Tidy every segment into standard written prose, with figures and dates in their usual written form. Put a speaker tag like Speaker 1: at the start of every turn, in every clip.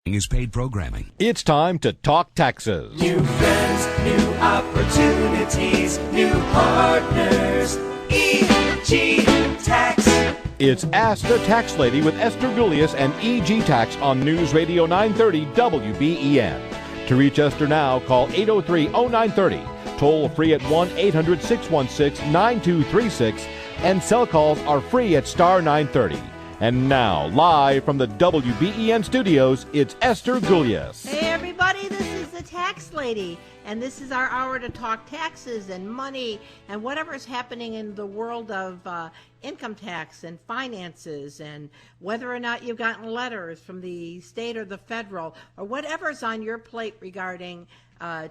Speaker 1: Is paid programming.
Speaker 2: It's time to talk taxes.
Speaker 3: New friends, new opportunities, new partners. EG Tax.
Speaker 2: It's Ask the Tax Lady with Esther Gulius and EG Tax on News Radio 930 WBEN. To reach Esther now, call 803-0930. Toll free at 1-800-616-9236. And cell calls are free at star 930. And now, live from the WBEN studios, it's Esther Gulius.
Speaker 4: Hey everybody, this is the Tax Lady, and this is our hour to talk taxes and money and whatever's happening in the world of income tax and finances, and whether or not you've gotten letters from the state or the federal, or whatever's on your plate regarding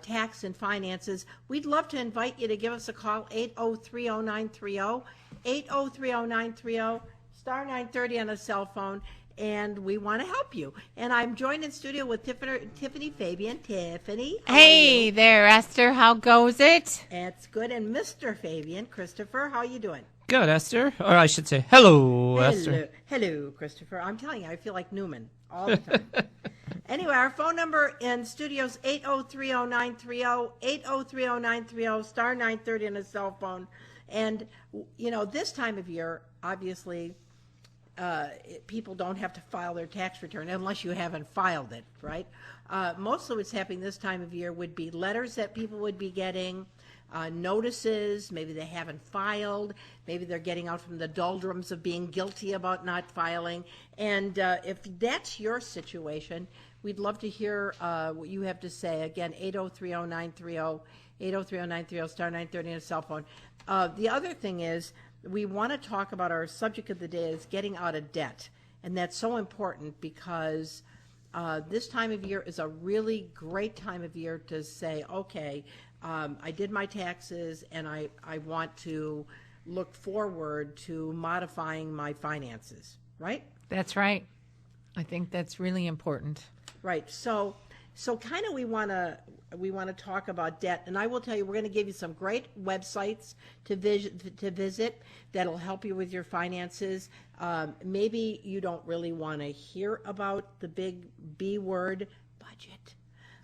Speaker 4: tax and finances. We'd love to invite you to give us a call, 803-0930, 803-0930. Star 930 on a cell phone, and we want to help you. And I'm joined in studio with Tiffany Fabian. Tiffany,
Speaker 5: hey there, Esther. How goes it?
Speaker 4: It's good. And Mr. Fabian, Christopher, how are you doing?
Speaker 6: Good, Esther. Or I should say, hello, Esther.
Speaker 4: Hello, Christopher. I'm telling you, I feel like Newman all the time. Anyway, our phone number in studio is 803-0930, 803-0930, star 930 on a cell phone. And, you know, this time of year, obviously, people don't have to file their tax return unless you haven't filed it, right? Most of what's happening this time of year would be letters that people would be getting, notices, maybe they haven't filed, maybe they're getting out from the doldrums of being guilty about not filing. And if that's your situation, we'd love to hear what you have to say. Again, 803-0930, 803-0930, star 930 on a cell phone. The other thing is, we want to talk about our subject of the day is getting out of debt. And that's so important because this time of year is a really great time of year to say, okay, I did my taxes and I want to look forward to modifying my finances, right?
Speaker 5: That's right. I think that's really important.
Speaker 4: Right. So kind of we want to talk about debt, and I will tell you, we're going to give you some great websites to visit that'll help you with your finances. Maybe you don't really want to hear about the big B word, budget.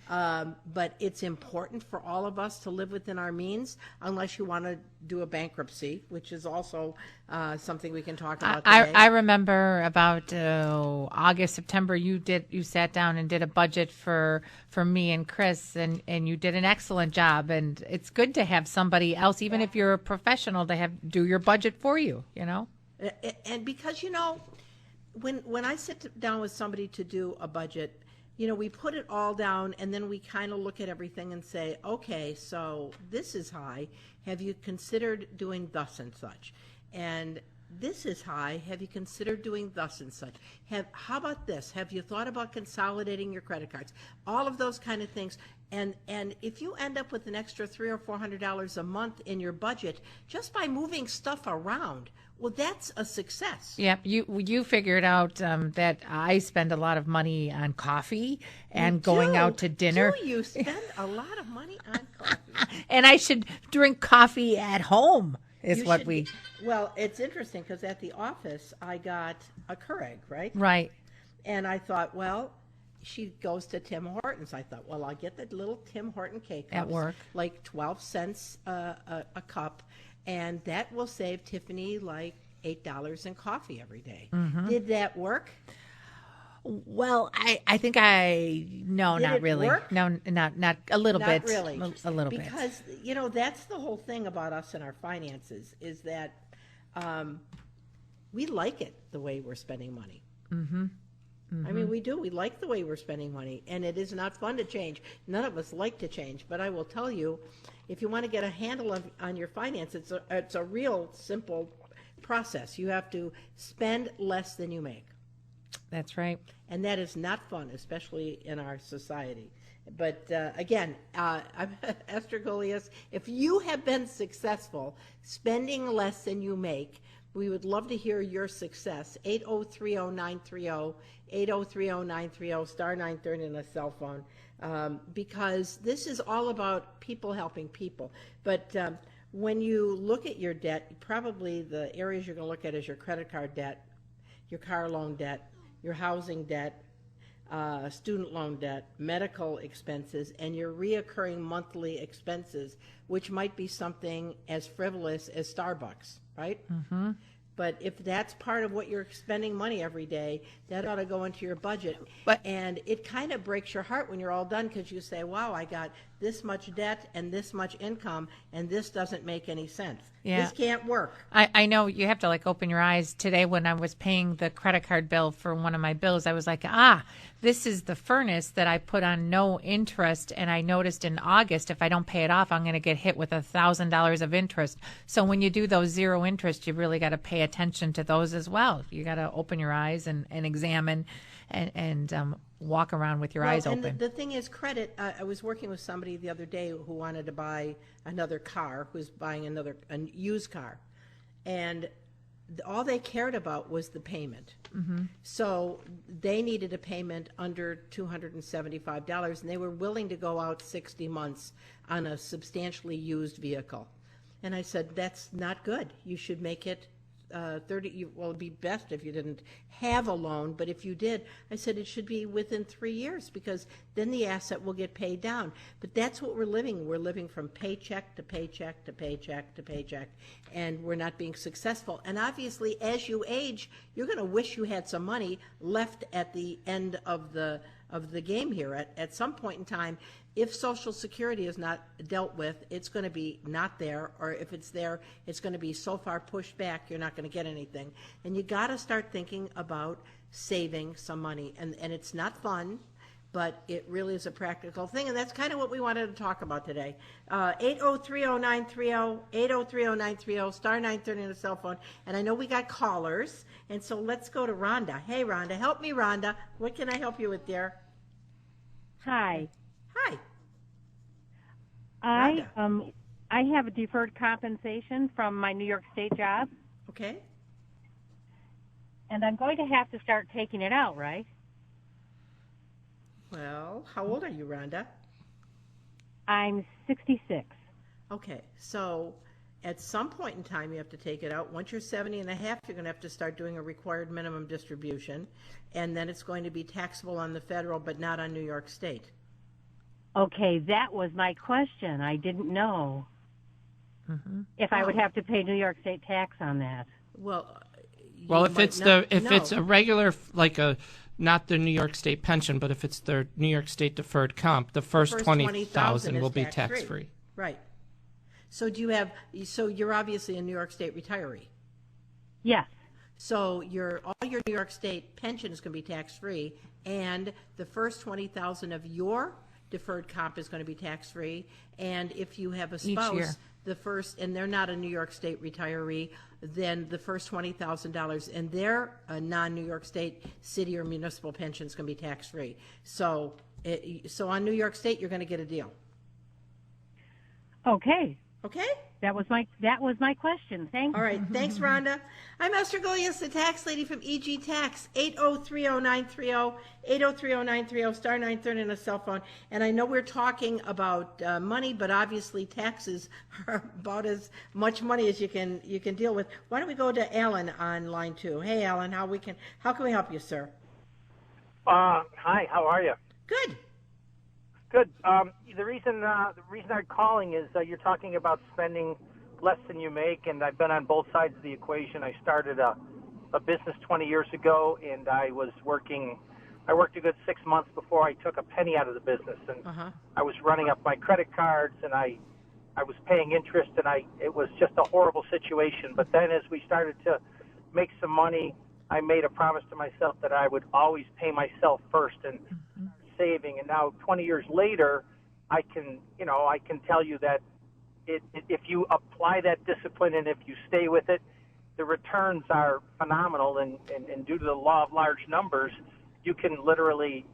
Speaker 4: But it's important for all of us to live within our means, unless you want to do a bankruptcy, which is also something we can talk about today.
Speaker 5: I remember about August, September, you sat down and did a budget for me and Chris, and you did an excellent job. And it's good to have somebody else, even if you're a professional, to do your budget for you, you know?
Speaker 4: And because, you know, when I sit down with somebody to do a budget, you know, we put it all down and then we kind of look at everything and say, okay, so this is high. Have you considered doing thus and such? And this is high. Have you considered doing thus and such? How about this? Have you thought about consolidating your credit cards? All of those kind of things. And if you end up with an extra $300 or $400 a month in your budget just by moving stuff around, well, that's a success.
Speaker 5: Yep. You figured out that I spend a lot of money on coffee and going out to dinner.
Speaker 4: Do you spend a lot of money on coffee?
Speaker 5: And I should drink coffee at home is what we...
Speaker 4: Well, it's interesting because at the office I got a Keurig, right?
Speaker 5: Right.
Speaker 4: And I thought, well, she goes to Tim Hortons. I thought, well, I'll get the little Tim Horton K-Cups.
Speaker 5: At work.
Speaker 4: Like 12 cents a cup. And that will save Tiffany like $8 in coffee every day. Mm-hmm. Did that work?
Speaker 5: Well, I think no, not really.
Speaker 4: Work?
Speaker 5: No, not a little bit.
Speaker 4: Not really.
Speaker 5: A little bit.
Speaker 4: Because, you know, that's the whole thing about us and our finances is that we like it the way we're spending money. Mm-hmm. Mm-hmm. I mean, we do. We like the way we're spending money, and it is not fun to change. None of us like to change, but I will tell you, if you want to get a handle on your finances, it's a real simple process. You have to spend less than you make.
Speaker 5: That's right.
Speaker 4: And that is not fun, especially in our society. But again, I'm Esther Gulius. If you have been successful spending less than you make, we would love to hear your success. 803-0930, 803-0930, star 930 on a cell phone, because this is all about people helping people. But when you look at your debt, probably the areas you're going to look at is your credit card debt, your car loan debt, your housing debt, student loan debt, medical expenses, and your reoccurring monthly expenses, which might be something as frivolous as Starbucks, right? Mm-hmm. But if that's part of what you're spending money every day, that ought to go into your budget. And it kind of breaks your heart when you're all done because you say, wow, I got this much debt and this much income, and this doesn't make any sense.
Speaker 5: Yeah.
Speaker 4: This can't work.
Speaker 5: I know you have to like open your eyes. Today when I was paying the credit card bill for one of my bills, I was like, this is the furnace that I put on no interest. And I noticed in August, if I don't pay it off, I'm going to get hit with $1,000 of interest. So when you do those zero interest, you really got to pay attention to those as well. You got to open your eyes and examine and walk around with your eyes open.
Speaker 4: And the thing is, credit. I was working with somebody the other day who wanted to buy another car, who's buying a used car, and all they cared about was the payment. Mm-hmm. So they needed a payment under $275, and they were willing to go out 60 months on a substantially used vehicle. And I said, that's not good. You should make it 30. Well, it'd be best if you didn't have a loan, but if you did, I said it should be within 3 years because then the asset will get paid down. But that's what we're living. We're living from paycheck to paycheck to paycheck to paycheck, and we're not being successful. And obviously, as you age, you're going to wish you had some money left at the end of the game here. At some point in time, if Social Security is not dealt with, it's going to be not there, or if it's there, it's going to be so far pushed back, you're not going to get anything. And you got to start thinking about saving some money. And it's not fun, but it really is a practical thing. And that's kind of what we wanted to talk about today. 8030930, 8030930, star 930 on the cell phone. And I know we got callers, and so let's go to Rhonda. Hey, Rhonda. Help me, Rhonda. What can I help you with there?
Speaker 1: Hi.
Speaker 4: Hi.
Speaker 1: I have a deferred compensation from my New York State job,
Speaker 4: Okay.
Speaker 1: and I'm going to have to start taking it out, right?
Speaker 4: Well, how old are you, Rhonda?
Speaker 1: I'm 66.
Speaker 4: Okay, so at some point in time you have to take it out. Once you're 70 and a half, you're going to have to start doing a required minimum distribution, and then it's going to be taxable on the federal but not on New York State.
Speaker 1: Okay, that was my question. I didn't know if I would have to pay New York State tax on that.
Speaker 4: Well,
Speaker 6: if it's a regular, like not the New York State pension, but if it's the New York State deferred comp, the first 20,000 will be tax free.
Speaker 4: Right. So you're obviously a New York State retiree.
Speaker 1: Yes.
Speaker 4: So all your New York State pension is going to be tax free, and the first 20,000 of your deferred comp is going to be tax free. And if you have a spouse, and they're not a New York State retiree, then the first $20,000 in their non-New York State city or municipal pension is going to be tax free. So on New York State, you're going to get a deal.
Speaker 1: Okay.
Speaker 4: Okay.
Speaker 1: That was my question. Thank you.
Speaker 4: All right. Thanks, Rhonda. I'm Esther Gulias, the tax lady from EG Tax, 8030930, 8030930, star 930 on a cell phone. And I know we're talking about money, but obviously taxes are about as much money as you can deal with. Why don't we go to Alan on line 2? Hey, Alan, how can we help you, sir?
Speaker 7: Hi. How are you?
Speaker 4: Good.
Speaker 7: Good. The reason I'm calling is you're talking about spending less than you make, and I've been on both sides of the equation. I started a business 20 years ago, and I worked a good 6 months before I took a penny out of the business, and I was running up my credit cards, and I was paying interest, and it was just a horrible situation. But then as we started to make some money, I made a promise to myself that I would always pay myself first and saving. And now 20 years later, I can tell you that if you apply that discipline and if you stay with it, the returns are phenomenal. And due to the law of large numbers, you can literally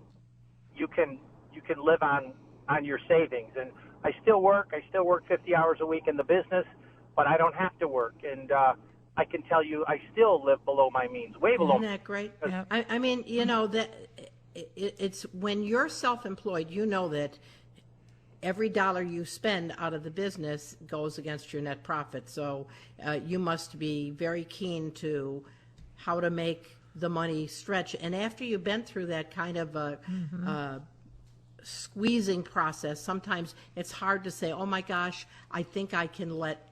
Speaker 7: live on your savings. And I still work 50 hours a week in the business, but I don't have to work. And I can tell you I still live below my means, way below.
Speaker 4: Isn't that great? Yeah. I mean, that it's when you're self-employed, that every dollar you spend out of the business goes against your net profit. So you must be very keen to how to make the money stretch. And after you've been through that kind of squeezing process, sometimes it's hard to say, oh my gosh, I think I can let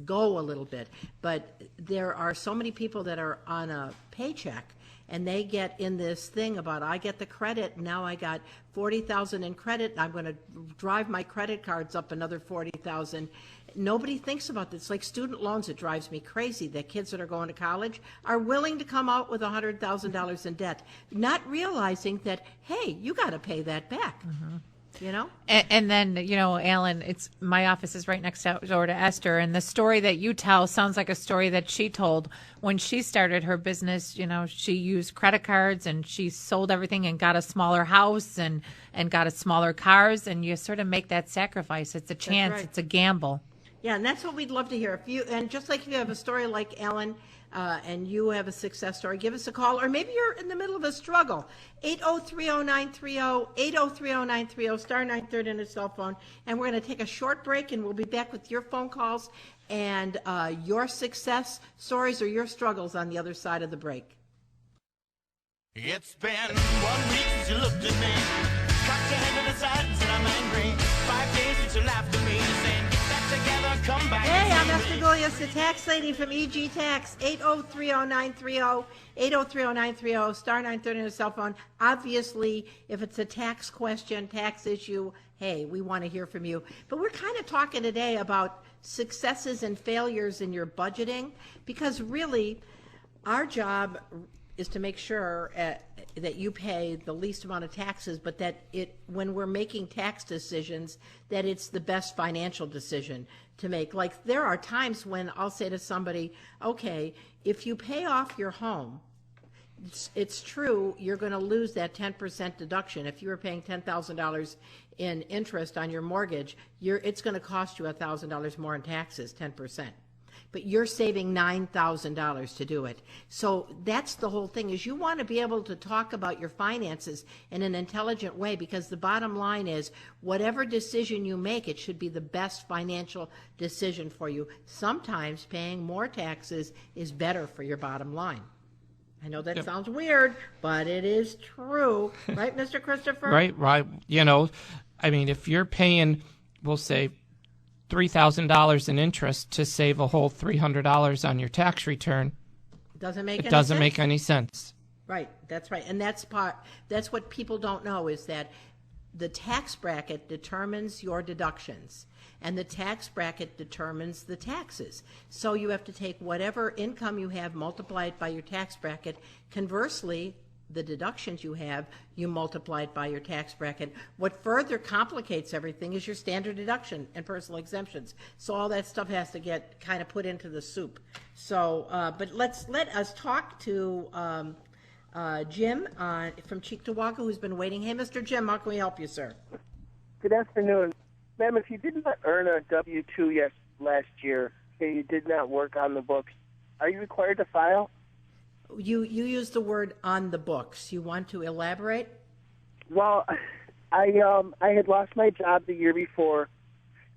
Speaker 4: go a little bit. But there are so many people that are on a paycheck, and they get in this thing about, I get the credit, now I got $40,000 in credit, and I'm going to drive my credit cards up another $40,000. Nobody thinks about this. Like student loans, it drives me crazy that kids that are going to college are willing to come out with $100,000 in debt, not realizing that, hey, you got to pay that back. You know?
Speaker 5: And then, you know, Alan, it's my office is right next door to Esther, and the story that you tell sounds like a story that she told when she started her business. You know, she used credit cards and she sold everything and got a smaller house and got a smaller cars, and you sort of make that sacrifice. It's a chance. Right. It's a gamble.
Speaker 4: Yeah, and that's what we'd love to hear. And just like if you have a story like Alan, and you have a success story, give us a call. Or maybe you're in the middle of a struggle. 8030930, 8030930, star 930 on a cell phone. And we're going to take a short break, and we'll be back with your phone calls and your success stories or your struggles on the other side of the break.
Speaker 3: It's been 1 week since you looked at me. Cocked your head to the side and said I'm angry. 5 days since you laughed at me, saying get that together, come back.
Speaker 4: Hey, I'm Esther Gulias, the tax lady from EG Tax. 8030930, 8030930, star 930 on a cell phone. Obviously, if it's a tax question, tax issue, hey, we want to hear from you. But we're kind of talking today about successes and failures in your budgeting, because really our job is to make sure that you pay the least amount of taxes, but that when we're making tax decisions, that it's the best financial decision to make. Like, there are times when I'll say to somebody, okay, if you pay off your home, it's true you're going to lose that 10% deduction. If you were paying $10,000 in interest on your mortgage, it's going to cost you $1,000 more in taxes, 10%. But you're saving $9,000 to do it. So that's the whole thing, is you want to be able to talk about your finances in an intelligent way, because the bottom line is whatever decision you make, it should be the best financial decision for you. Sometimes paying more taxes is better for your bottom line. I know that sounds weird, but it is true. Right, Mr. Christopher?
Speaker 6: Right. You know, I mean, if you're paying, we'll say, $3,000 in interest to save a whole $300 on your tax return,
Speaker 4: it doesn't make
Speaker 6: any sense.
Speaker 4: Right, that's right. And that's what people don't know, is that the tax bracket determines your deductions, and the tax bracket determines the taxes. So you have to take whatever income you have, multiply it by your tax bracket. Conversely, the deductions you have, you multiply it by your tax bracket. What further complicates everything is your standard deduction and personal exemptions. So all that stuff has to get kind of put into the soup. So, but let us talk to Jim from Cheektowaga, who's been waiting. Hey, Mr. Jim, how can we help you, sir?
Speaker 8: Good afternoon. Ma'am, if you did not earn a W-2 last year, and you did not work on the books, are you required to file?
Speaker 4: You used the word on the books. You want to elaborate?
Speaker 8: Well, I had lost my job the year before,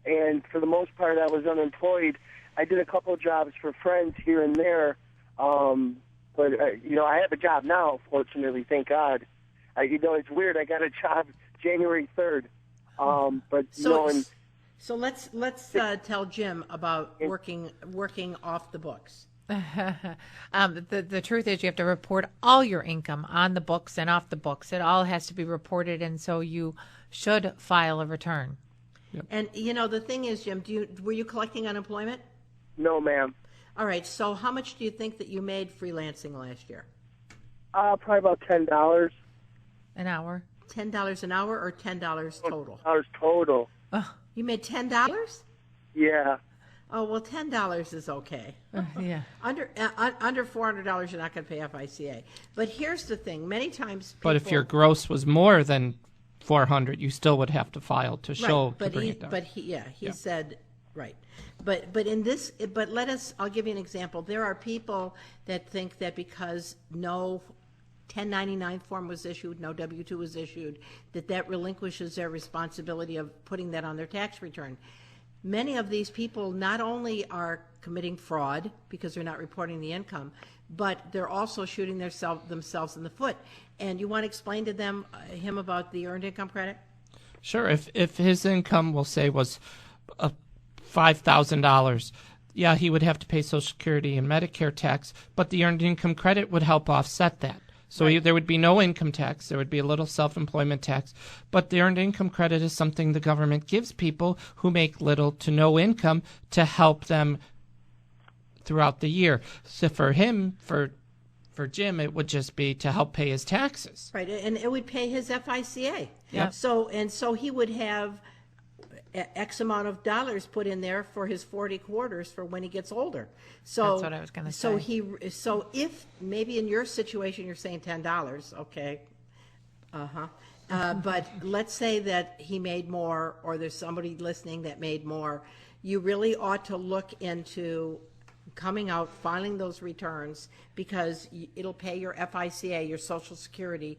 Speaker 8: and for the most part I was unemployed. I did a couple of jobs for friends here and there, but I have a job now, fortunately, thank God. It's weird. I got a job January 3rd,
Speaker 4: So let's tell Jim about working off the books.
Speaker 5: The truth is, you have to report all your income on the books and off the books. It all has to be reported, and so you should file a return.
Speaker 6: Yep.
Speaker 4: And the thing is, Jim, were you collecting unemployment?
Speaker 8: No, ma'am.
Speaker 4: All right. So how much do you think that you made freelancing last year?
Speaker 8: Probably about $10
Speaker 5: an hour.
Speaker 4: $10 an hour, or $10 total?
Speaker 8: $10 total.
Speaker 4: You made $10?
Speaker 8: Yeah.
Speaker 4: Oh, well, $10 is okay.
Speaker 5: Yeah.
Speaker 4: Under $400, you're not going to pay FICA. But here's the thing: many times,
Speaker 6: but if your gross was more than $400, you still would have to file to show to bring it down.
Speaker 4: But he said right. But I'll give you an example. There are people that think that because no 1099 form was issued, no W-2 was issued, that relinquishes their responsibility of putting that on their tax return. Many of these people not only are committing fraud because they're not reporting the income, but they're also shooting themselves in the foot. And you want to explain to him about the earned income credit?
Speaker 6: Sure. If his income, we'll say, was $5,000, yeah, he would have to pay Social Security and Medicare tax, but the earned income credit would help offset that. So there would be no income tax. There would be a little self-employment tax. But the earned income credit is something the government gives people who make little to no income to help them throughout the year. So for him, for Jim, it would just be to help pay his taxes.
Speaker 4: Right, and it would pay his FICA.
Speaker 6: Yep.
Speaker 4: So he would have X amount of dollars put in there for his 40 quarters for when he gets older. So
Speaker 5: that's what I was going to say.
Speaker 4: So if maybe in your situation you're saying $10, okay, but let's say that he made more, or there's somebody listening that made more, you really ought to look into coming out, filing those returns, because it'll pay your FICA, your Social Security,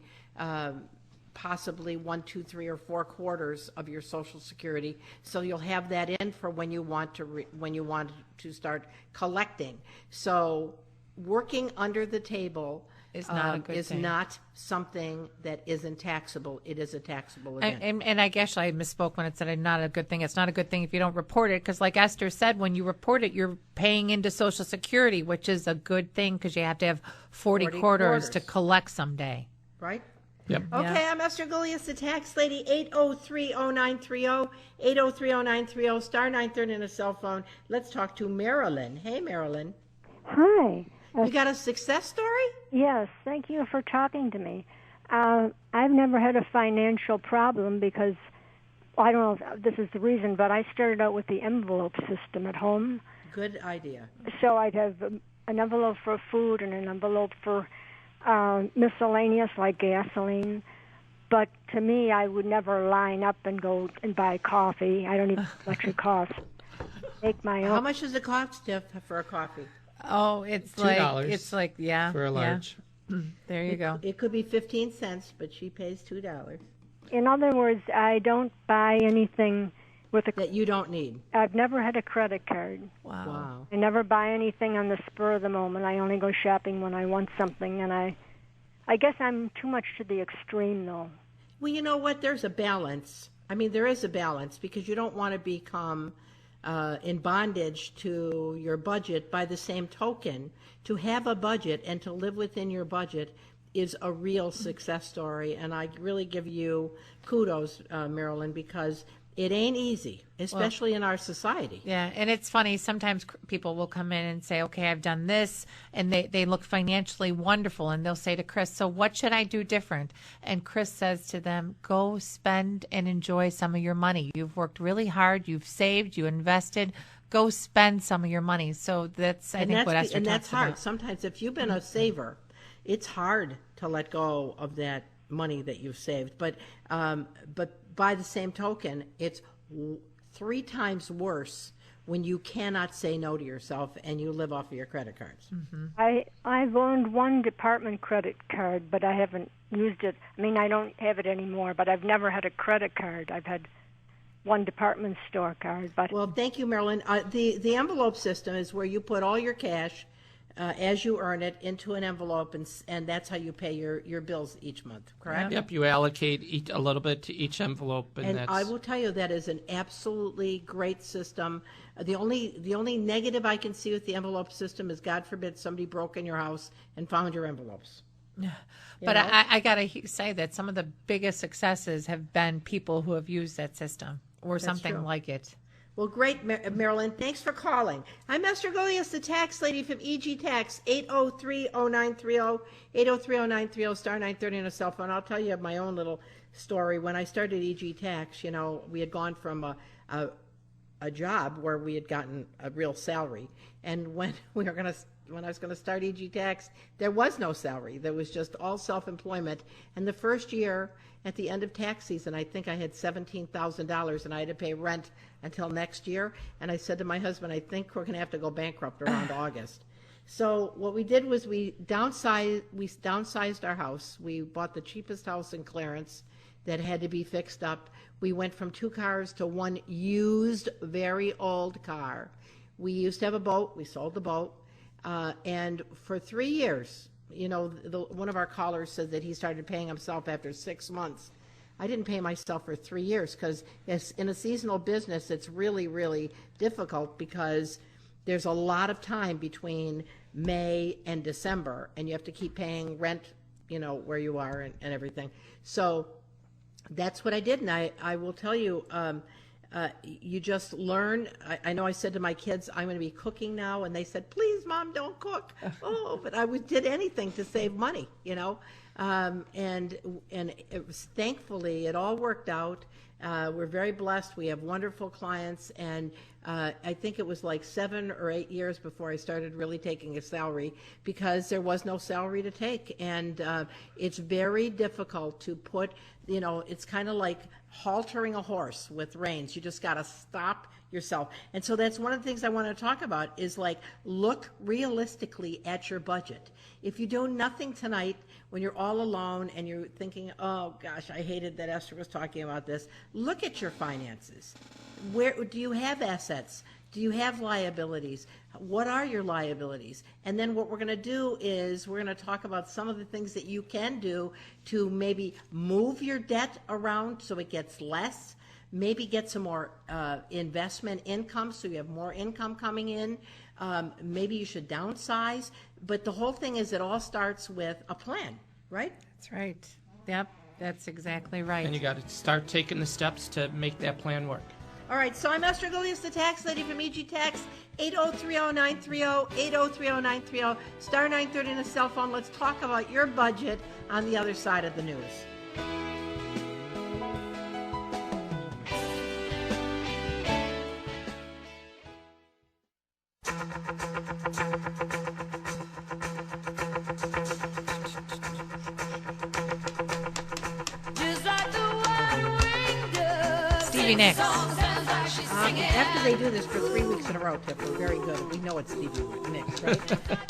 Speaker 4: possibly 1, 2, 3, or 4 quarters of your Social Security, so you'll have that in for when you want to start collecting. So working under the table
Speaker 5: is not a good thing.
Speaker 4: Not something that isn't taxable. It is a taxable event.
Speaker 5: And I guess I misspoke when it said not a good thing. It's not a good thing if you don't report it, because like Esther said, when you report it, you're paying into Social Security, which is a good thing because you have to have 40 quarters to collect someday.
Speaker 4: Right?
Speaker 6: Yep.
Speaker 4: Okay, I'm Esther Gulias, the tax lady, 803-0930, 803-0930, star 930 and a cell phone. Let's talk to Marilyn. Hey, Marilyn.
Speaker 9: Hi.
Speaker 4: You got a success story?
Speaker 9: Yes, thank you for talking to me. I've never had a financial problem because, I don't know if this is the reason, but I started out with the envelope system at home.
Speaker 4: Good idea.
Speaker 9: So I'd have an envelope for food and an envelope for miscellaneous like gasoline. But to me, I would never line up and go and buy coffee. I don't even know how much it costs. Make my own.
Speaker 4: How much does it cost, Tiff, for a coffee?
Speaker 5: Oh, it's
Speaker 6: $2
Speaker 5: like yeah,
Speaker 6: for a large.
Speaker 5: Yeah. There you go.
Speaker 4: It could be 15 cents, but she pays $2.
Speaker 9: In other words, I don't buy anything with
Speaker 4: that you don't need.
Speaker 9: I've never had a credit card.
Speaker 4: Wow.
Speaker 9: I never buy anything on the spur of the moment. I only go shopping when I want something, and I guess I'm too much to the extreme, though.
Speaker 4: Well, you know what? There's a balance. I mean, there is a balance because you don't want to become in bondage to your budget. By the same token, to have a budget and to live within your budget is a real success story. And I really give you kudos, Marilyn, because it ain't easy, especially in our society.
Speaker 5: Yeah, and it's funny. Sometimes people will come in and say, okay, I've done this, and they look financially wonderful, and they'll say to Chris, so what should I do different? And Chris says to them, go spend and enjoy some of your money. You've worked really hard. You've saved. You invested. Go spend some of your money. So that's, I think, what Esther talks about.
Speaker 4: And that's hard. Sometimes if you've been a saver, it's hard to let go of that money that you've saved. But by the same token, it's 3 times worse when you cannot say no to yourself and you live off of your credit cards.
Speaker 9: Mm-hmm. I've owned one department credit card, but I haven't used it. I mean, I don't have it anymore, but I've never had a credit card. I've had one department store card. But
Speaker 4: well, thank you, Marilyn. The envelope system is where you put all your cash as you earn it into an envelope, and that's how you pay your bills each month, correct?
Speaker 6: Yep, you allocate a little bit to each envelope. And that's...
Speaker 4: I will tell you that is an absolutely great system. The only negative I can see with the envelope system is, God forbid, somebody broke in your house and found your envelopes.
Speaker 5: Yeah. But I got to say that some of the biggest successes have been people who have used that system or
Speaker 4: That's
Speaker 5: something
Speaker 4: true.
Speaker 5: like it.
Speaker 4: Well, great, Marilyn. Thanks for calling. I'm Esther Gulias, the tax lady from EG Tax, 803-0930, 803-0930, star 930 on a cell phone. I'll tell you my own little story. When I started EG Tax, you know, we had gone from a job where we had gotten a real salary, and when I was going to start EG Tax, there was no salary. There was just all self-employment. And the first year, at the end of tax season, I think I had $17,000, and I had to pay rent until next year. And I said to my husband, I think we're going to have to go bankrupt around August. So what we did was we downsized our house. We bought the cheapest house in Clarence that had to be fixed up. We went from 2 cars to 1 used, very old car. We used to have a boat. We sold the boat. And for 3 years, one of our callers said that he started paying himself after 6 months. I didn't pay myself for 3 years because in a seasonal business, it's really, really difficult because there's a lot of time between May and December, and you have to keep paying rent, where you are and everything. So that's what I did, and I will tell you, you just learn. I know I said to my kids, I'm going to be cooking now, and they said, please, Mom, don't cook. But I did anything to save money, and it was, thankfully, it all worked out. We're very blessed. We have wonderful clients, and I think it was like 7 or 8 years before I started really taking a salary because there was no salary to take, and it's very difficult to put, it's kind of like haltering a horse with reins. You just got to stop yourself. And so that's one of the things I want to talk about is like look realistically at your budget. If you do nothing tonight when you're all alone and you're thinking, oh gosh, I hated that Esther was talking about this, look at your finances. Where do you have assets? Do you have liabilities? What are your liabilities? And then what we're going to do is we're going to talk about some of the things that you can do to maybe move your debt around so it gets less, maybe get some more investment income so you have more income coming in. Maybe you should downsize. But the whole thing is it all starts with a plan, right?
Speaker 5: That's right. Yep, that's exactly right.
Speaker 6: And you got to start taking the steps to make that plan work.
Speaker 4: All right, so I'm Esther Gullius, the tax lady from EG Tax, 8030930, 8030930, star 930 on a cell phone. Let's talk about your budget on the other side of the news.
Speaker 5: Stevie Nicks.
Speaker 4: After they do this for 3 weeks in a row, Tiff, we're very good. We know it's Stevie Nicks, right?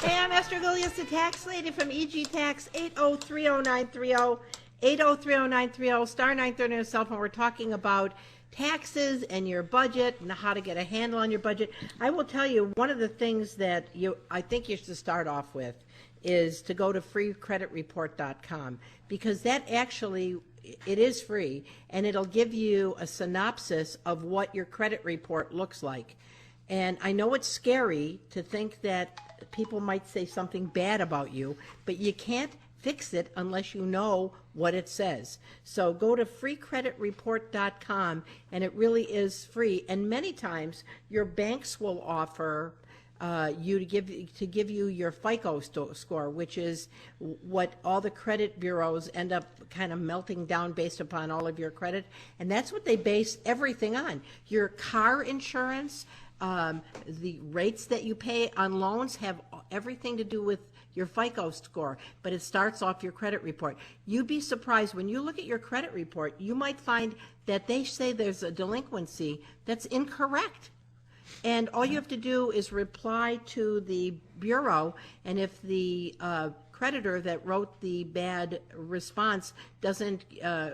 Speaker 4: Hey, I'm Esther Gullius, the tax lady from EG Tax, 8030930, 8030930, star 930 on a cell phone. We're talking about taxes and your budget and how to get a handle on your budget. I will tell you, one of the things that I think you should start off with is to go to freecreditreport.com because that actually, it is free, and it'll give you a synopsis of what your credit report looks like. And I know it's scary to think that people might say something bad about you, but you can't fix it unless you know what it says. So go to freecreditreport.com, and it really is free. And many times your banks will offer you to give you your FICO score, which is what all the credit bureaus end up kind of melting down based upon all of your credit, and that's what they base everything on. Your car insurance, the rates that you pay on loans have everything to do with your FICO score, but it starts off your credit report. You'd be surprised when you look at your credit report, you might find that they say there's a delinquency that's incorrect. And all you have to do is reply to the bureau, and if the creditor that wrote the bad response doesn't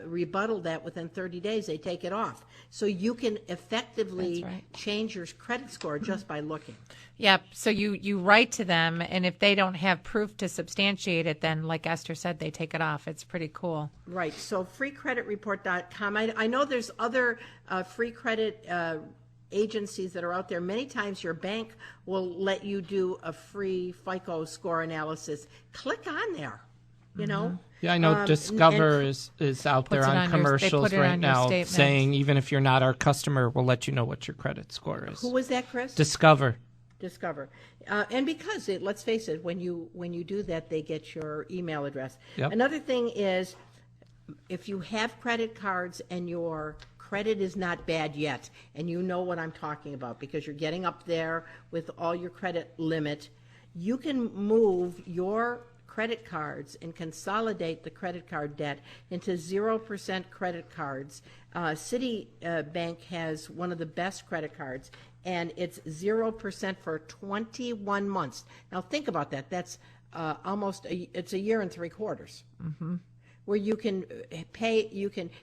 Speaker 4: rebuttal that within 30 days, they take it off. So you can effectively change your credit score just by looking.
Speaker 5: Yep. So you write to them, and if they don't have proof to substantiate it, then, like Esther said, they take it off. It's pretty cool.
Speaker 4: Right. So freecreditreport.com. I know there's other free credit agencies that are out there. Many times your bank will let you do a free FICO score analysis. Click on there, you know.
Speaker 6: Yeah, I know Discover is out there on commercials right now saying even if you're not our customer, we'll let you know what your credit score is.
Speaker 4: Who was that, Chris?
Speaker 6: Discover.
Speaker 4: And because let's face it, when you do that, they get your email address.
Speaker 6: Yep.
Speaker 4: Another thing is, if you have credit cards and your credit is not bad yet, and you know what I'm talking about because you're getting up there with all your credit limit, you can move your credit cards and consolidate the credit card debt into 0% credit cards. Citibank has one of the best credit cards, and it's 0% for 21 months. Now think about that. That's it's a year and 3 quarters. where you can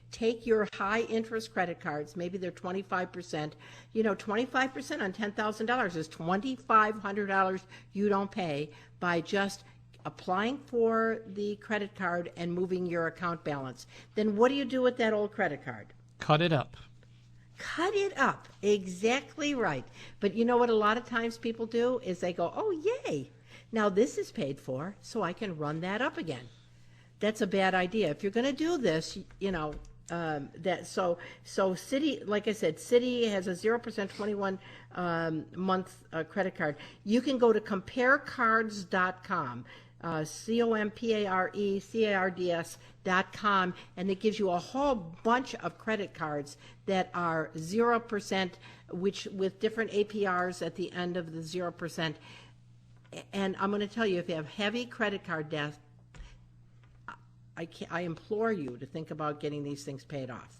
Speaker 4: take your high interest credit cards, maybe they're 25%, 25% on $10,000 is $2,500 you don't pay by just applying for the credit card and moving your account balance. Then what do you do with that old credit card?
Speaker 6: Cut it up.
Speaker 4: Cut it up. Exactly right. But you know what a lot of times people do is they go, oh, yay. Now this is paid for, so I can run that up again. That's a bad idea. If you're going to do this, so Citi, like I said, Citi has a 0% 21 month credit card. You can go to comparecards.com. comparecards.com, and it gives you a whole bunch of credit cards that are 0%, which with different APRs at the end of the 0%. And I'm going to tell you, if you have heavy credit card debt, I implore you to think about getting these things paid off.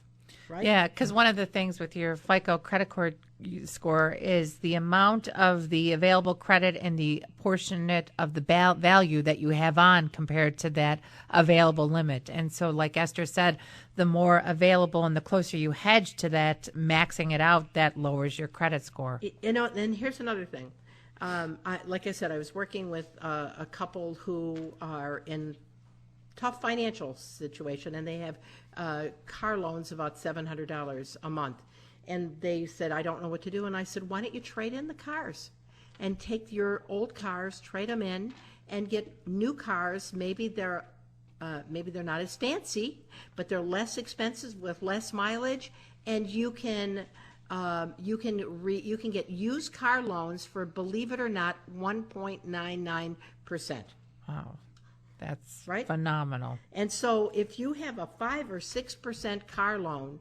Speaker 4: Right?
Speaker 5: Yeah, because one of the things with your FICO credit score is the amount of the available credit and the portionate of the value that you have on compared to that available limit. And so, like Esther said, the more available and the closer you hedge to that, maxing it out, that lowers your credit score.
Speaker 4: And here's another thing. Like I said, I was working with a couple who are in tough financial situation, and they have car loans about $700 a month. And they said, I don't know what to do. And I said, why don't you trade in the cars and take your old cars, trade them in, and get new cars. Maybe they're not as fancy, but they're less expensive with less mileage, and you can get used car loans for, believe it or not, 1.99%.
Speaker 5: Wow. That's
Speaker 4: right?
Speaker 5: Phenomenal.
Speaker 4: And so if you have a 5 or 6% car loan,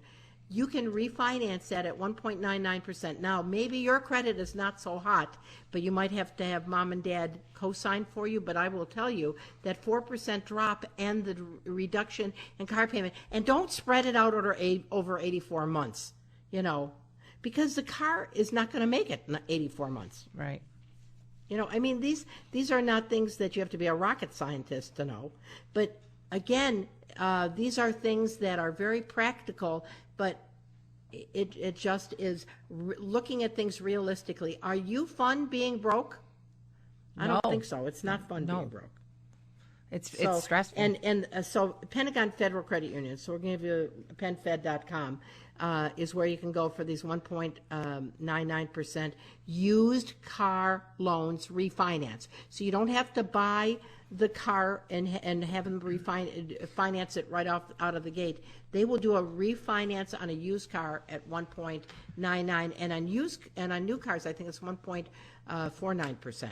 Speaker 4: you can refinance that at 1.99%. Now, maybe your credit is not so hot, but you might have to have mom and dad co-sign for you. But I will tell you that 4% drop and the reduction in car payment, and don't spread it out over 84 months, because the car is not going to make it in 84 months.
Speaker 5: Right.
Speaker 4: These are not things that you have to be a rocket scientist to know. But again, these are things that are very practical, but it just is looking at things realistically. Are you fun being broke? I don't think so. It's not fun being broke.
Speaker 5: It's stressful.
Speaker 4: And so Pentagon Federal Credit Union, so we're going to give you penfed.com, is where you can go for these 1.99% used car loans refinance. So you don't have to buy the car and have them finance it right out of the gate. They will do a refinance on a used car at 1.99, and on new cars I think it's 1.49%.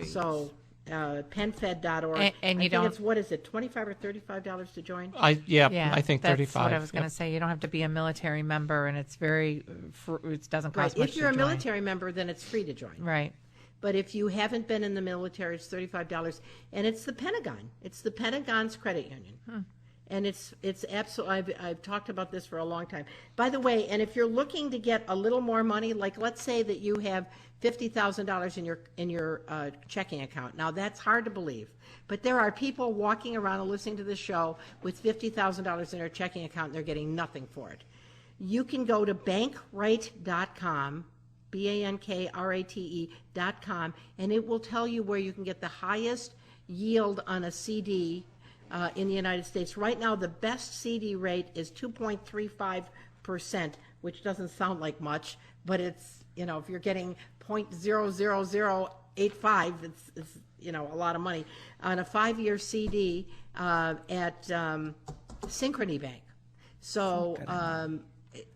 Speaker 4: So penfed.org.
Speaker 5: And you don't.
Speaker 4: It's, what is it, $25 or $35 to join?
Speaker 6: I think
Speaker 5: that's
Speaker 6: 35.
Speaker 5: What I was going to say. You don't have to be a military member, and it doesn't cost much.
Speaker 4: If you're
Speaker 5: to
Speaker 4: a
Speaker 5: join.
Speaker 4: military member, then it's free to join.
Speaker 5: Right.
Speaker 4: But if you haven't been in the military, it's $35, and it's the Pentagon. It's the Pentagon's credit union. And it's absolutely. I've talked about this for a long time. By the way, and if you're looking to get a little more money, like let's say that you have $50,000 in your checking account. Now that's hard to believe, but there are people walking around and listening to this show with $50,000 in their checking account and they're getting nothing for it. You can go to bankrate.com, bankrate.com, and it will tell you where you can get the highest yield on a CD in the United States. Right now, the best CD rate is 2.35%, which doesn't sound like much, but it's, if you're getting 0.00085, it's a lot of money on a 5-year CD at Synchrony Bank. So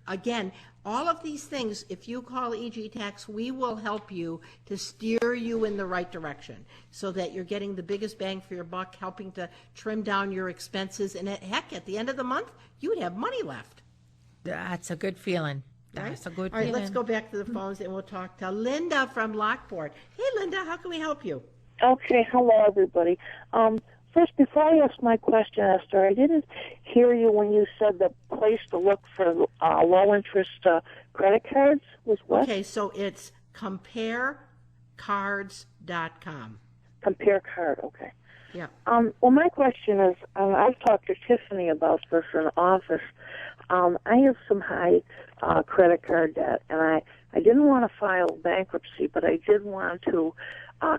Speaker 4: again, all of these things, if you call EG Tax, we will help you to steer you in the right direction so that you're getting the biggest bang for your buck, helping to trim down your expenses. And heck, at the end of the month, you would have money left.
Speaker 5: That's a good feeling. That's a good
Speaker 4: All right,
Speaker 5: feeling.
Speaker 4: let's go back to the phones and we'll talk to Linda from Lockport. Hey, Linda, how can we help you?
Speaker 10: Okay, hello, everybody. First, before I ask my question, Esther, I didn't hear you when you said the place to look for low-interest credit cards was what?
Speaker 4: Okay, so it's comparecards.com.
Speaker 10: Compare card, okay.
Speaker 4: Yeah.
Speaker 10: Well, my question is, I've talked to Tiffany about this in the office. I have some high credit card debt, and I didn't want to file bankruptcy, but I did want to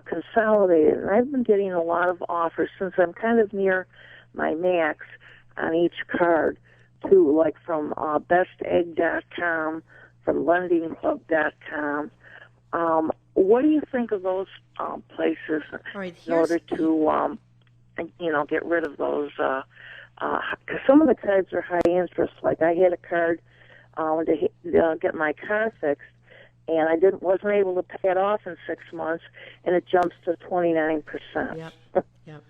Speaker 10: consolidate it. And I've been getting a lot of offers since I'm kind of near my max on each card, too, like from bestegg.com, from lendingclub.com. What do you think of those places in order to, get rid of those? Because some of the cards are high interest. Like I had a card to get my car fixed, and I wasn't able to pay it off in 6 months, and it jumps to 29%.
Speaker 4: Yep. Yep.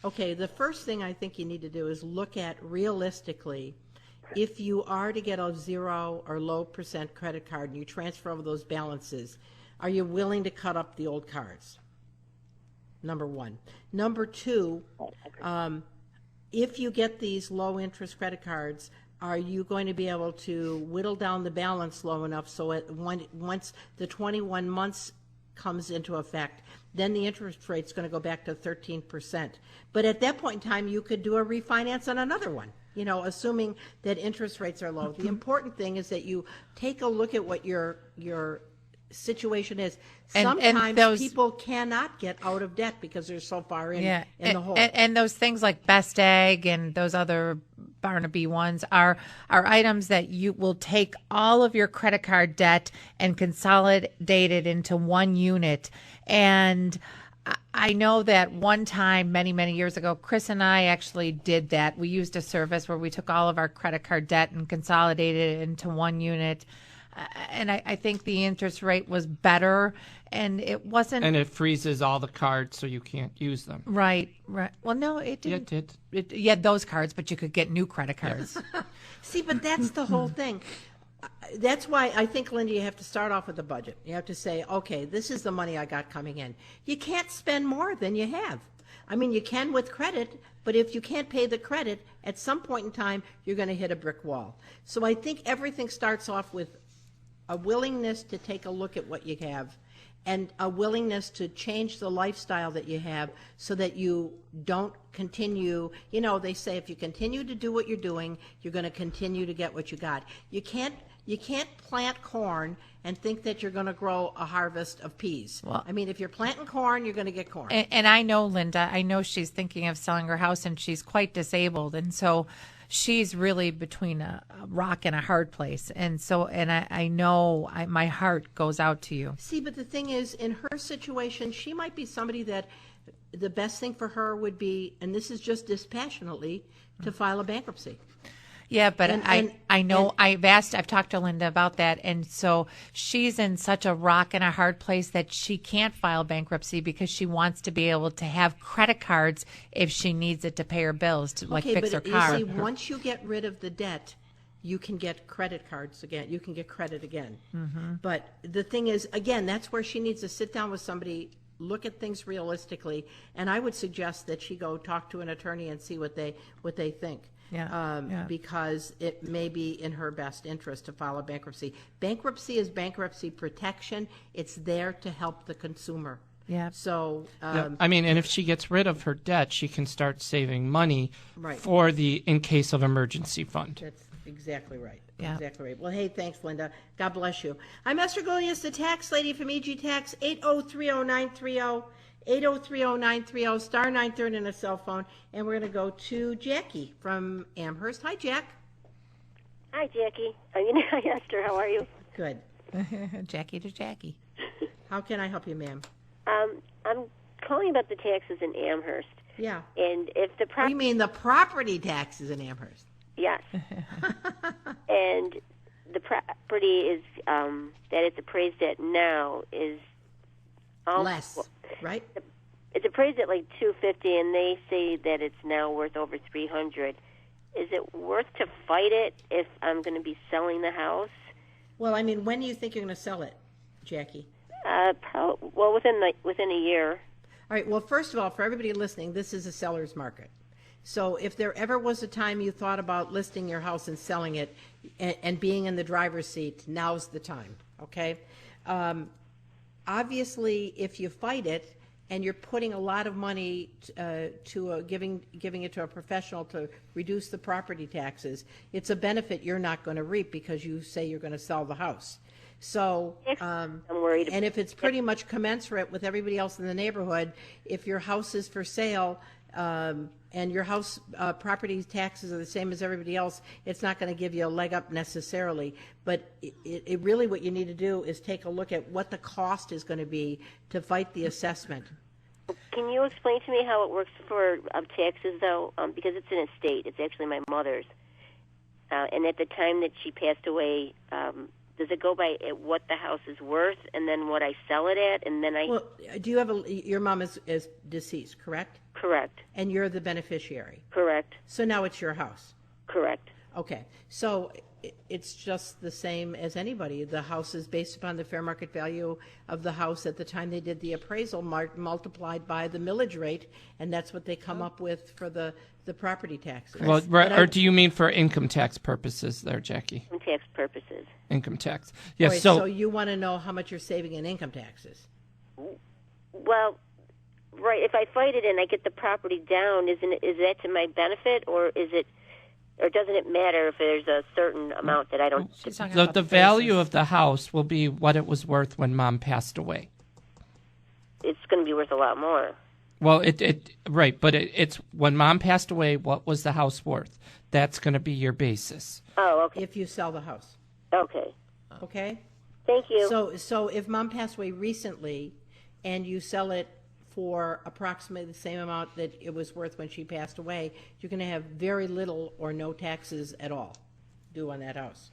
Speaker 4: Okay, the first thing I think you need to do is look at realistically, if you are to get a 0 or low percent credit card and you transfer over those balances, are you willing to cut up the old cards? Number one. Number two, if you get these low interest credit cards, are you going to be able to whittle down the balance low enough so once the 21 months comes into effect, then the interest rate's going to go back to 13%. But at that point in time, you could do a refinance on another one, assuming that interest rates are low. The important thing is that you take a look at what your situation is. Sometimes people cannot get out of debt because they're so far in the hole.
Speaker 5: And those things like Best Egg and those other Barnaby ones are items that you will take all of your credit card debt and consolidate it into one unit. And I know that one time, many, many years ago, Chris and I actually did that. We used a service where we took all of our credit card debt and consolidated it into one unit. And I think the interest rate was better, and it wasn't.
Speaker 6: And it freezes all the cards so you can't use them.
Speaker 5: Right. Well, no, it didn't.
Speaker 6: Yeah, it did.
Speaker 5: You had those cards, but you could get new credit cards.
Speaker 4: See, but that's the whole thing. That's why I think, Linda, you have to start off with a budget. You have to say, okay, this is the money I got coming in. You can't spend more than you have. I mean, you can with credit, but if you can't pay the credit, at some point in time, you're going to hit a brick wall. So I think everything starts off with a willingness to take a look at what you have and a willingness to change the lifestyle that you have so that you don't continue. They say if you continue to do what you're doing, you're going to continue to get what you got. You can't plant corn and think that you're going to grow a harvest of peas. Well, I mean, if you're planting corn, you're going to get corn.
Speaker 5: And I know Linda, she's thinking of selling her house, and she's quite disabled. And so she's really between a rock and a hard place. And so, I know my heart goes out to you.
Speaker 4: See, but the thing is, in her situation, she might be somebody that the best thing for her would be, and this is just dispassionately, to file a bankruptcy.
Speaker 5: Yeah, but I know I've talked to Linda about that, and so she's in such a rock and a hard place that she can't file bankruptcy because she wants to be able to have credit cards if she needs it to pay her bills, to fix her car.
Speaker 4: You see, once you get rid of the debt, you can get credit cards again. You can get credit again. Mm-hmm. But the thing is, again, that's where she needs to sit down with somebody, look at things realistically, and I would suggest that she go talk to an attorney and see what they think. Because it may be in her best interest to file a bankruptcy. Bankruptcy is bankruptcy protection. It's there to help the consumer.
Speaker 5: Yeah.
Speaker 6: So, and if she gets rid of her debt, she can start saving money for the in case of emergency fund.
Speaker 4: That's exactly right.
Speaker 5: Yeah.
Speaker 4: Exactly right. Well, hey, thanks, Linda. God bless you. I'm Esther Gulius, the tax lady from EG Tax, 8030930. 8030930, star 930 on a cell phone. And we're going to go to Jackie from Amherst. Hi, Jack.
Speaker 11: Hi, Jackie. Hi, Esther. How are you?
Speaker 4: Good.
Speaker 5: Jackie to Jackie.
Speaker 4: How can I help you, ma'am?
Speaker 11: I'm calling about the taxes in Amherst.
Speaker 4: Yeah.
Speaker 11: And if the
Speaker 4: you mean the property taxes in Amherst?
Speaker 11: Yes. And the property is that it's appraised at now is
Speaker 4: less, right?
Speaker 11: It's appraised at like $250, and they say that it's now worth over $300. Is it worth to fight it if I'm going to be selling the house?
Speaker 4: Well, I mean, when do you think you're going to sell it, Jackie?
Speaker 11: Within a year.
Speaker 4: All right. Well, first of all, for everybody listening, this is a seller's market. So if there ever was a time you thought about listing your house and selling it and being in the driver's seat, now's the time. Okay. Obviously, if you fight it, and you're putting a lot of money giving it to a professional to reduce the property taxes, it's a benefit you're not going to reap because you say you're going to sell the house. So,
Speaker 11: I'm worried.
Speaker 4: and if it's pretty much commensurate with everybody else in the neighborhood, if your house is for sale and your house property taxes are the same as everybody else, it's not going to give you a leg up necessarily. But it really what you need to do is take a look at what the cost is going to be to fight the assessment.
Speaker 11: Can you explain to me how it works for taxes, though? Because it's an estate. It's actually my mother's. And at the time that she passed away, does it go by what the house is worth and then what I sell it at? And then
Speaker 4: Well, do you have your mom is deceased, correct?
Speaker 11: Correct.
Speaker 4: And you're the beneficiary?
Speaker 11: Correct.
Speaker 4: So now it's your house?
Speaker 11: Correct.
Speaker 4: Okay. So it's just the same as anybody. The house is based upon the fair market value of the house at the time they did the appraisal, multiplied by the millage rate, and that's what they come up with for the property taxes.
Speaker 6: Well, or do you mean for income tax purposes there, Jackie?
Speaker 11: Income tax purposes.
Speaker 6: Income tax. Yes.
Speaker 4: Right, so you want to know how much you're saving in income taxes?
Speaker 11: Well, right. If I fight it and I get the property down, is that to my benefit, or doesn't it matter if there's a certain amount that I don't?
Speaker 6: The value of the house will be what it was worth when Mom passed away.
Speaker 11: It's going to be worth a lot more.
Speaker 6: Well, right, but it's when Mom passed away, what was the house worth? That's going to be your basis.
Speaker 11: Oh, okay.
Speaker 4: If you sell the house.
Speaker 11: Okay.
Speaker 4: Okay?
Speaker 11: Thank you.
Speaker 4: So if Mom passed away recently and you sell it for approximately the same amount that it was worth when she passed away, you're going to have very little or no taxes at all due on that house.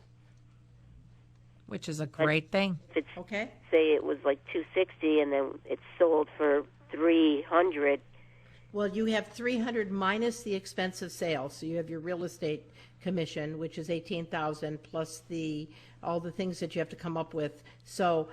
Speaker 5: Which is a great thing.
Speaker 11: If it's,
Speaker 4: okay.
Speaker 11: Say it was like $260 and then it's sold for $300.
Speaker 4: Well, you have $300 minus the expense of sale. So you have your real estate commission, which is $18,000 plus all the things that you have to come up with. So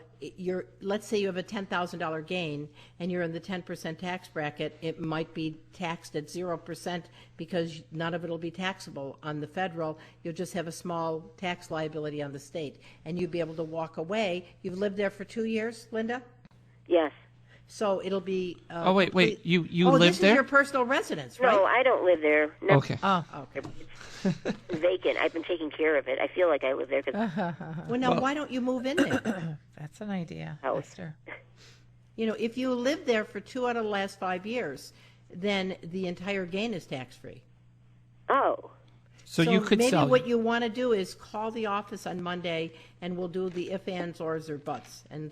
Speaker 4: let's say you have a $10,000 gain and you're in the 10% tax bracket. It might be taxed at 0% because none of it will be taxable on the federal. You'll just have a small tax liability on the state, and you'd be able to walk away. You've lived there for 2 years, Linda?
Speaker 11: Yes.
Speaker 4: So it'll be.
Speaker 6: Oh wait, you live there?
Speaker 4: This is your personal residence, right?
Speaker 11: No, I don't live there. No.
Speaker 6: Okay.
Speaker 4: Oh, okay.
Speaker 11: It's vacant. I've been taking care of it. I feel like I live there.
Speaker 4: Well, now why don't you move in there?
Speaker 5: That's an idea, Esther.
Speaker 4: You know, if you live there for 2 out of the last 5 years, then the entire gain is tax free.
Speaker 11: Oh.
Speaker 6: So you could
Speaker 4: maybe
Speaker 6: sell.
Speaker 4: What you want to do is call the office on Monday, and we'll do the if, ands, ors, or buts, and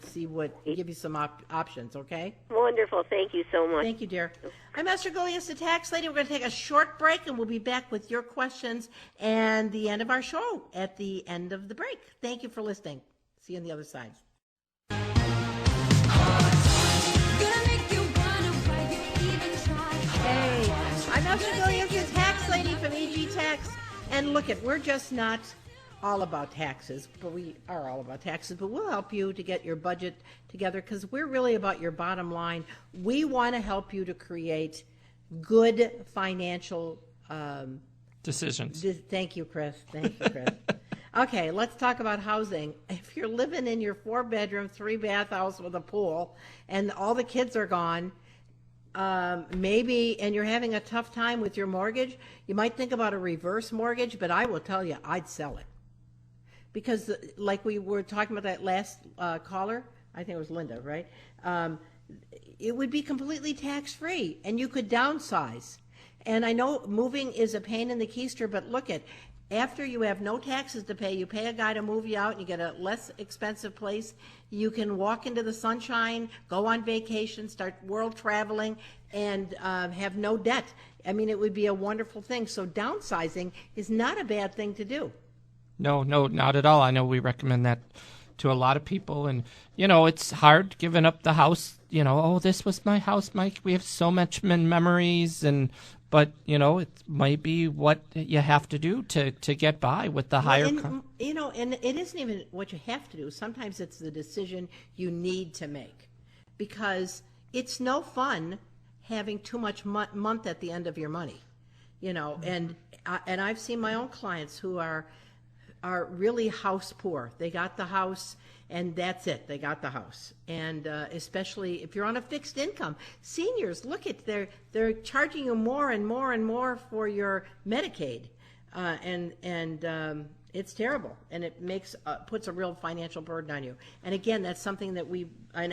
Speaker 4: give you some options. Okay?
Speaker 11: Wonderful. Thank you so much.
Speaker 4: Thank you, dear. I'm Esther Gulias, the tax lady. We're going to take a short break, and we'll be back with your questions and the end of our show at the end of the break. Thank you for listening. See you on the other side. Hey, I'm Esther Gulias, the tax lady from EG Tax. And look, we're just not all about taxes, but we are all about taxes, but we'll help you to get your budget together because we're really about your bottom line. We want to help you to create good financial
Speaker 6: decisions.
Speaker 4: Thank you, Chris. Thank you, Chris. Okay, let's talk about housing. If you're living in your 4-bedroom, 3-bath house with a pool and all the kids are gone, and you're having a tough time with your mortgage, you might think about a reverse mortgage, but I will tell you, I'd sell it. Because like we were talking about that last caller, I think it was Linda, right? It would be completely tax-free, and you could downsize. And I know moving is a pain in the keister, but look after you have no taxes to pay, you pay a guy to move you out and you get a less expensive place. You can walk into the sunshine, go on vacation, start world traveling, and have no debt. I mean, it would be a wonderful thing. So downsizing is not a bad thing to do.
Speaker 6: No, not at all. I know we recommend that to a lot of people. And, it's hard giving up the house. This was my house, Mike. We have so much memories but it might be what you have to do to get by with the higher.
Speaker 4: And it isn't even what you have to do. Sometimes it's the decision you need to make, because it's no fun having too much month at the end of your money. And I've seen my own clients who are are really house poor. They got the house and that's it. They got the house. And especially if you're on a fixed income. Seniors, look at, they're charging you more and more and more for your Medicaid. It's terrible, and it makes puts a real financial burden on you. And again, that's something that we are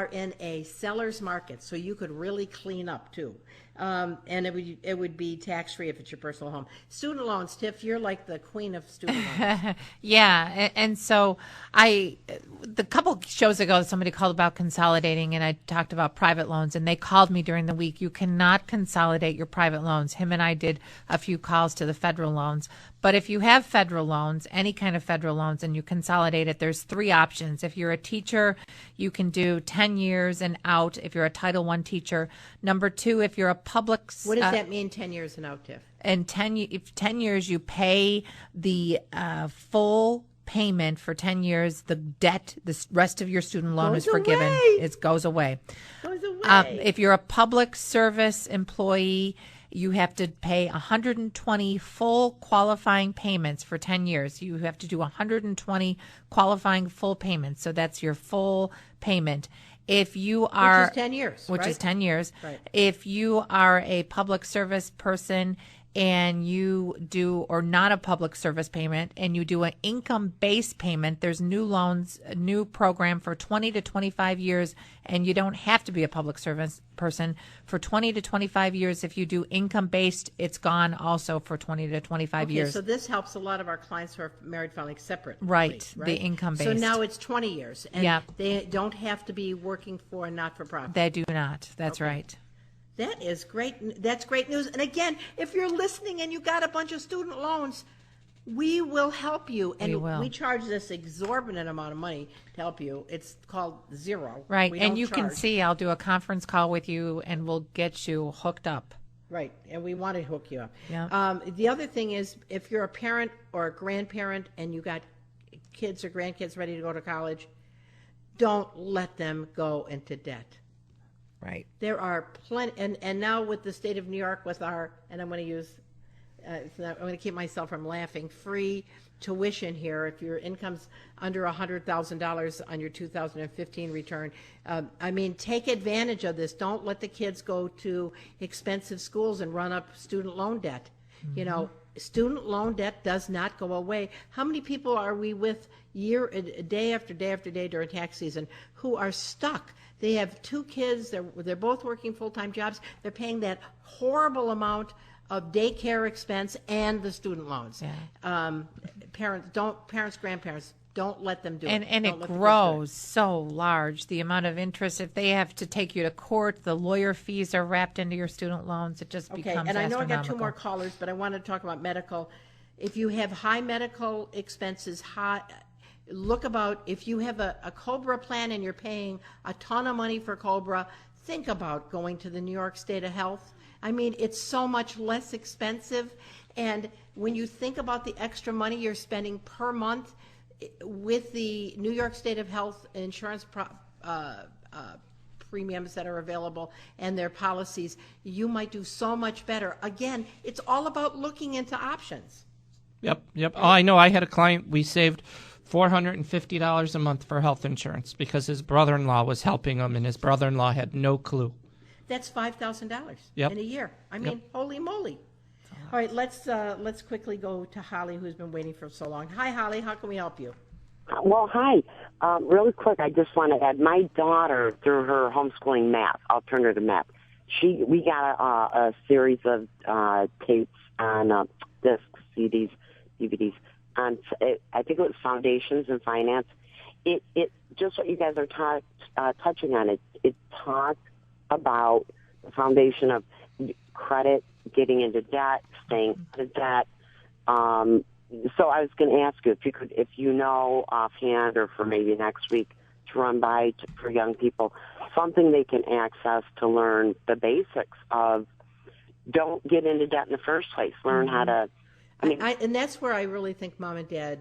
Speaker 4: in a seller's market, so you could really clean up too. And it would be tax free if it's your personal home. Student loans, Tiff, you're like the queen of student loans.
Speaker 5: Yeah, and so the couple shows ago, somebody called about consolidating, and I talked about private loans, and they called me during the week. You cannot consolidate your private loans. Him and I did a few calls to the federal loans. But if you have federal loans, any kind of federal loans, and you consolidate it, there's 3 options. If you're a teacher, you can do 10 years and out if you're a Title I teacher. Number 2, if you're a public...
Speaker 4: What does that mean, 10 years and out, Tiff?
Speaker 5: In 10 years, you pay the full payment for 10 years. The debt, the rest of your student loan is forgiven. It goes away. If you're a public service employee, you have to pay 120 full qualifying payments for 10 years. You have to do 120 qualifying full payments. So that's your full payment. If you are...
Speaker 4: Which is 10 years,
Speaker 5: Which
Speaker 4: right?
Speaker 5: is 10 years.
Speaker 4: Right.
Speaker 5: If you are a public service person and you do, or not a public service payment, and you do an income-based payment, there's new loans, a new program for 20 to 25 years, and you don't have to be a public service person. For 20 to 25 years, if you do income-based, it's gone also for 20 to 25 years.
Speaker 4: So this helps a lot of our clients who are married filing separate.
Speaker 5: Right, the income-based.
Speaker 4: So now it's 20 years, and they don't have to be working for a not-for-profit.
Speaker 5: They do not. That's right.
Speaker 4: That is great. That's great news. And again, if you're listening and you got a bunch of student loans, we will help you. And we charge this exorbitant amount of money to help you. It's called zero.
Speaker 5: Right. And you can see, I'll do a conference call with you and we'll get you hooked up.
Speaker 4: Right. And we want to hook you up.
Speaker 5: Yeah.
Speaker 4: The other thing is, if you're a parent or a grandparent and you got kids or grandkids ready to go to college, don't let them go into debt.
Speaker 5: Right.
Speaker 4: There are plenty, and now with the state of New York, with our, and I'm going to use, I'm going to keep myself from laughing, free tuition here. If your income's under $100,000 on your 2015 return, take advantage of this. Don't let the kids go to expensive schools and run up student loan debt. Mm-hmm. You know, student loan debt does not go away. How many people are we with day after day after day during tax season who are stuck? They have 2 kids. They're both working full-time jobs. They're paying that horrible amount of daycare expense and the student loans.
Speaker 5: Yeah.
Speaker 4: Parents, grandparents, don't let them do it.
Speaker 5: And it grows so large. The amount of interest, if they have to take you to court, the lawyer fees are wrapped into your student loans. It just becomes
Speaker 4: and I know I got 2
Speaker 5: astronomical.
Speaker 4: more callers, but I want to talk about medical. If you have high medical expenses, look about, if you have a COBRA plan and you're paying a ton of money for COBRA, think about going to the New York State of Health. I mean, it's so much less expensive. And when you think about the extra money you're spending per month with the New York State of Health insurance premiums that are available and their policies, you might do so much better. Again, it's all about looking into options.
Speaker 6: Yep. Oh, I know. I had a client, we saved $450 a month for health insurance because his brother-in-law was helping him, and his brother-in-law had no clue.
Speaker 4: That's $5,000
Speaker 6: in
Speaker 4: a year. I mean, holy moly. All right, let's quickly go to Holly, who's been waiting for so long. Hi, Holly. How can we help you?
Speaker 12: Well, hi. Really quick, I just want to add, my daughter, through her homeschooling math, alternative math, we got a series of tapes on discs, CDs, DVDs, on, I think it was Foundations in Finance. It just what you guys are touching on, it talked about the foundation of credit, getting into debt, staying out of debt. So I was going to ask you if you know offhand, or for maybe next week, to run by for young people, something they can access to learn the basics of, don't get into debt in the first place. Learn how to.
Speaker 4: And that's where I really think mom and dad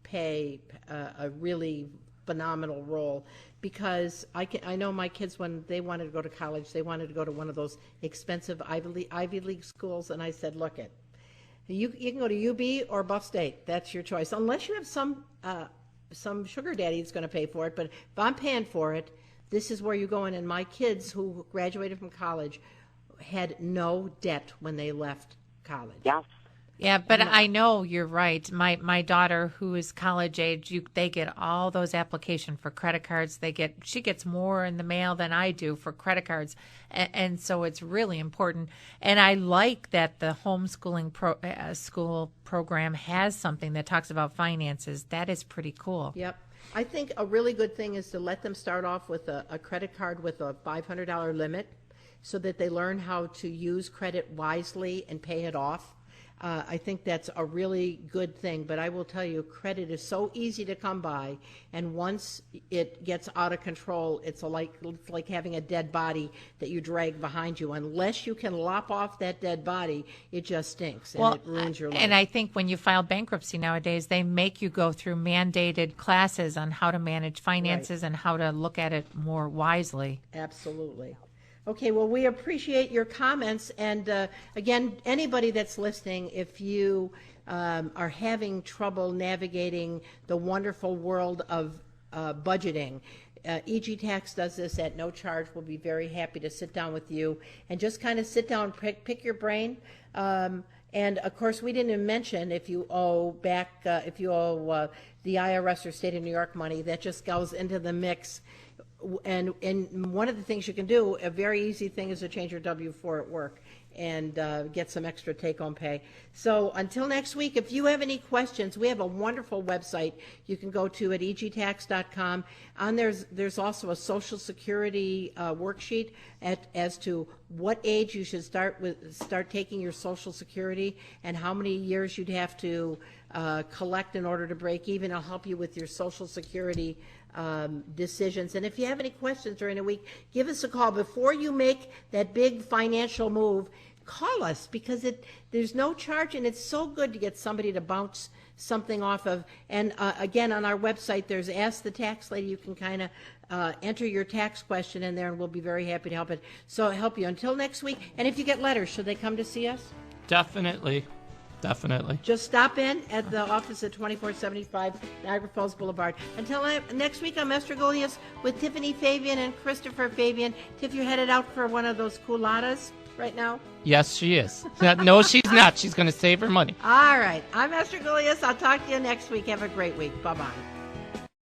Speaker 4: play a really phenomenal role, because I know my kids, when they wanted to go to college, they wanted to go to one of those expensive Ivy League schools, and I said, look, You can go to UB or Buff State. That's your choice, unless you have some sugar daddy that's going to pay for it. But if I'm paying for it, this is where you go in. And my kids who graduated from college had no debt when they left college.
Speaker 12: Yes.
Speaker 5: Yeah, but I know you're right. My daughter, who is college age, they get all those applications for credit cards. She gets more in the mail than I do for credit cards, and so it's really important. And I like that the homeschooling school program has something that talks about finances. That is pretty cool.
Speaker 4: Yep. I think a really good thing is to let them start off with a credit card with a $500 limit, so that they learn how to use credit wisely and pay it off. I think that's a really good thing, but I will tell you, credit is so easy to come by, and once it gets out of control, it's like having a dead body that you drag behind you. Unless you can lop off that dead body, it just stinks, and it ruins your life.
Speaker 5: And I think when you file bankruptcy nowadays, they make you go through mandated classes on how to manage finances and how to look at it more wisely.
Speaker 4: Absolutely. Okay, well, we appreciate your comments. And again, anybody that's listening, if you are having trouble navigating the wonderful world of budgeting, EG Tax does this at no charge. We'll be very happy to sit down with you and just kind of sit down, pick your brain. And of course, we didn't even mention if you owe the IRS or state of New York money, that just goes into the mix. And one of the things you can do, a very easy thing, is to change your W-4 at work and get some extra take-home pay. So until next week, if you have any questions, we have a wonderful website you can go to at egtax.com. On there's also a Social Security worksheet as to what age you should start taking your Social Security and how many years you'd have to collect in order to break even. It'll help you with your Social Security decisions. And if you have any questions during the week, give us a call. Before you make that big financial move, call us, because there's no charge, and it's so good to get somebody to bounce something off of. And again, on our website, there's Ask the Tax Lady. You can kind of enter your tax question in there, and we'll be very happy to help you. Until next week. And if you get letters, should they come to see us?
Speaker 6: Definitely.
Speaker 4: Just stop in at the office at 2475 Niagara Falls Boulevard. Until next week, I'm Esther Golias with Tiffany Fabian and Christopher Fabian. Tiff, you're headed out for one of those culottes right now?
Speaker 6: Yes, she is. No, she's not. She's going to save her money.
Speaker 4: All right. I'm Esther Golias. I'll talk to you next week. Have a great week. Bye-bye.